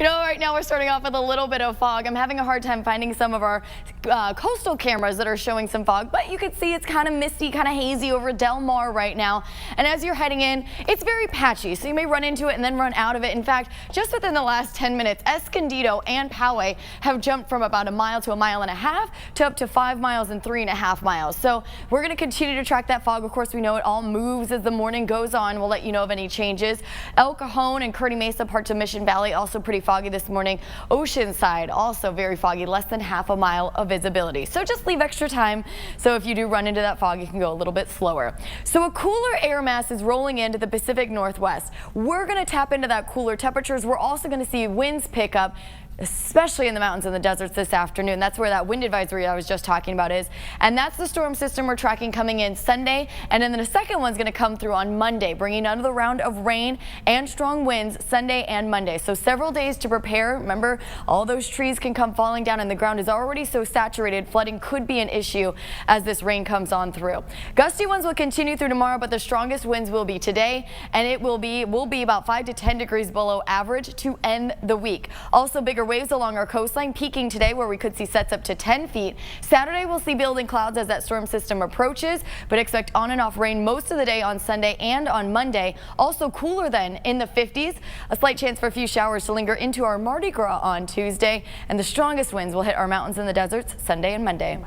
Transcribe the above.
Right now we're starting off with a little bit of fog. I'm having a hard time finding some of our coastal cameras that are showing some fog, but you can see it's kind of misty, kind of hazy over Del Mar right now. And as you're heading in, it's very patchy, so you may run into it and then run out of it. In fact, just within the last 10 minutes, Escondido and Poway have jumped from about a mile to a mile and a half to up to 5 miles and 3.5 miles. So we're going to continue to track that fog. Of course, we know it all moves as the morning goes on. We'll let you know of any changes. El Cajon and Kearney Mesa, parts of Mission Valley, also pretty foggy this morning. Oceanside also very foggy, less than half a mile of visibility. So just leave extra time. So if you do run into that fog, you can go a little bit slower. So a cooler air mass is rolling into the Pacific Northwest. We're going to tap into that cooler temperatures. We're also going to see winds pick up, especially in the mountains and the deserts this afternoon. That's where that wind advisory I was just talking about is. And that's the storm system we're tracking coming in Sunday. And then the second one's going to come through on Monday, bringing another round of rain and strong winds Sunday and Monday. So several days to prepare. Remember, all those trees can come falling down and the ground is already so saturated. Flooding could be an issue as this rain comes on through. Gusty winds will continue through tomorrow, but the strongest winds will be today, and it will be about 5 to 10 degrees below average to end the week. Also bigger waves along our coastline, peaking today where we could see sets up to 10 feet. Saturday we'll see building clouds as that storm system approaches, but expect on and off rain most of the day on Sunday and on Monday. Also cooler then in the 50s. A slight chance for a few showers to linger into our Mardi Gras on Tuesday, and the strongest winds will hit our mountains and the deserts Sunday and Monday.